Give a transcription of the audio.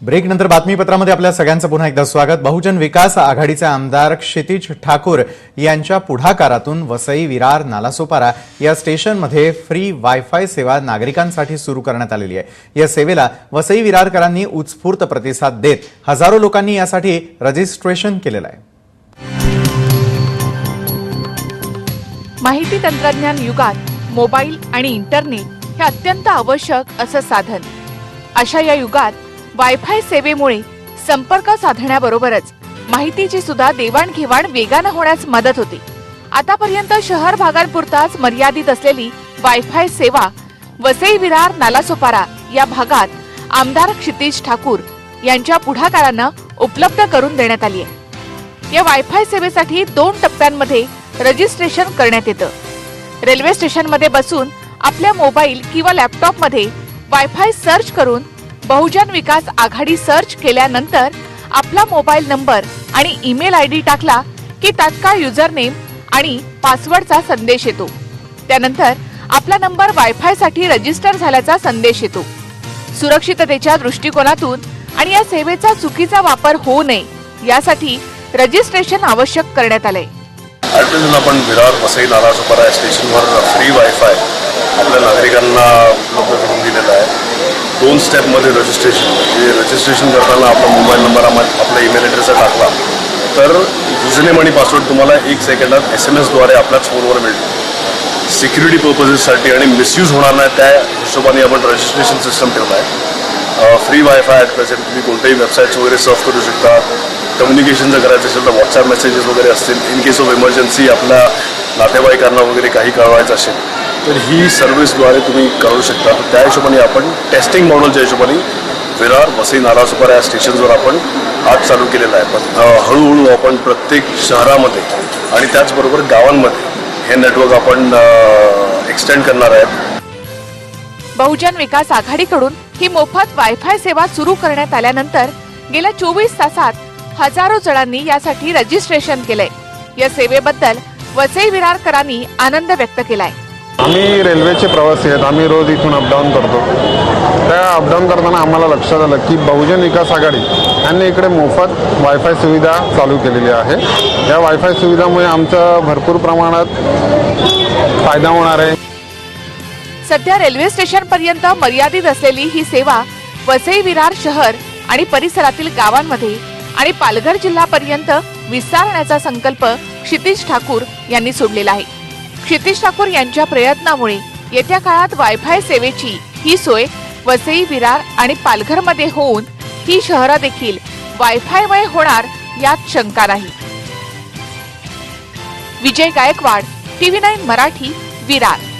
ब्रेकनंतर बातमीपत्रामध्ये आपल्या सगळ्यांचं पुन्हा एकदा स्वागत। बहुजन विकास आघाडीचे आमदार क्षितिज ठाकूर यांच्या पुढाकारातून वसई विरार नालासोपारा या स्टेशनमध्ये फ्री वायफाय सेवा नागरिकांसाठी सुरू करण्यात आलेली आहे। या सेवेला वसई विरारकरांनी उत्स्फूर्त प्रतिसाद देत हजारो लोकांनी यासाठी रजिस्ट्रेशन केलेलं आहे। माहिती तंत्रज्ञान युगात मोबाईल आणि इंटरनेट हे अत्यंत आवश्यक असं साधन। अशा या युगात वायफाय सेवेमुळे संपर्क साधण्याबरोबरच माहितीची सुद्धा देवाणघेवाण वेगाने होण्यास मदत होते। आतापर्यंत शहर भागांपुरताच मर्यादित असलेली वायफाय सेवा वसई विरार नालासोपारा या भागात आमदार क्षितिज ठाकूर यांच्या पुढाकाराने उपलब्ध करून देण्यात आली आहे। या वायफाय सेवेसाठी 2 टप्प्यांमध्ये रजिस्ट्रेशन करण्यात येतं। रेल्वे स्टेशनमध्ये बसून आपल्या मोबाईल किंवा लॅपटॉपमध्ये वायफाय सर्च करून बहुजन विकास आघाडी सर्च केल्यानंतर आपला मोबाईल नंबर आणि ईमेल आयडी टाकला की तात्काळ युजर नेम आणि पासवर्डचा संदेश येतो। त्यानंतर आपला नंबर वायफाय साठी रजिस्टर झाल्याचा संदेश येतो। सुरक्षिततेच्या दृष्टिकोनातून आणि या सेवेचा चुकीचा वापर होऊ नये यासाठी रजिस्ट्रेशन आवश्यक करण्यात आले। आजपासून आपण विरार वसई नालासोपारा स्टेशनवर फ्री वायफाय आपल्या नागरिकांना उपलब्ध करून दिलेला आहे। 2 स्टेपमध्ये रजिस्ट्रेशन करताना आपला मोबाईल नंबर आपला ईमेल ॲड्रेस टाकला तर युजरनेम आणि पासवर्ड तुम्हाला 1 सेकंदात SMS द्वारे आपल्याच फोनवर मिळतो। सिक्युरिटी पर्पजेससाठी आणि मिसयूज होणार नाही त्या हिशोबाने आपण रजिस्ट्रेशन सिस्टम ठेवला आहे। फ्री वायफाय ॲट प्रेझेंट तुम्ही कोणत्याही वेबसाईट्स वगैरे सर्फ करू शकता। कम्युनिकेशन जर करायचं असेल तर व्हॉट्सॲप मेसेजेस वगैरे असतील, इन केस ऑफ इमर्जन्सी आपल्या नातेवाईकांना वगैरे काही कळवायचं असेल तर ही सर्व्हिसद्वारे तुम्ही करू शकता। तर त्या हिशोबाने आपण टेस्टिंग मॉडेलच्या हिशोबाने विरार वसई नालासोपारा या स्टेशनवर आपण आज चालू केलेलं आहे। पण हळूहळू आपण प्रत्येक शहरामध्ये आणि त्याचबरोबर गावांमध्ये हे नेटवर्क आपण एक्सटेंड करणार आहे। बहुजन विकास आघाडीकडून ही मोफत वायफाय सेवा सुरू करण्यात आल्यानंतर गेल्या 24 तासात हजारो जणांनी यासाठी रजिस्ट्रेशन केलंय। या सेवेबद्दल वसई विरारकरांनी आनंद व्यक्त केलाय। आम्ही रेल्वेचे प्रवासी आहेत, आम्ही रोज इथून अपडाऊन करतो। त्या अपडाऊन करताना आम्हाला लक्षात आलं की बहुजन विकास आघाडी यांनी इकडे मोफत वायफाय सुविधा चालू केलेली आहे। या वायफाय सुविधामुळे आमचा भरपूर प्रमाणात फायदा होणार आहे। सध्या रेल्वे स्टेशन पर्यंत मर्यादित असलेली ही सेवा वसई विरार शहर आणि परिसरातील गावांमध्ये आणि पालघर जिल्ह्यापर्यंत विस्तारण्याचा संकल्प क्षितिज ठाकूर यांनी सोडलेला आहे। क्षितिज ठाकूर यांच्या प्रयत्नामुळे येत्या काळात वायफाय सेवेची ही सोय वसई विरार आणि पालघरमध्ये होऊन ही शहरं देखील वायफायमय होणार यात शंका नाही। विजय गायकवाड, TV9 मराठी, विरार।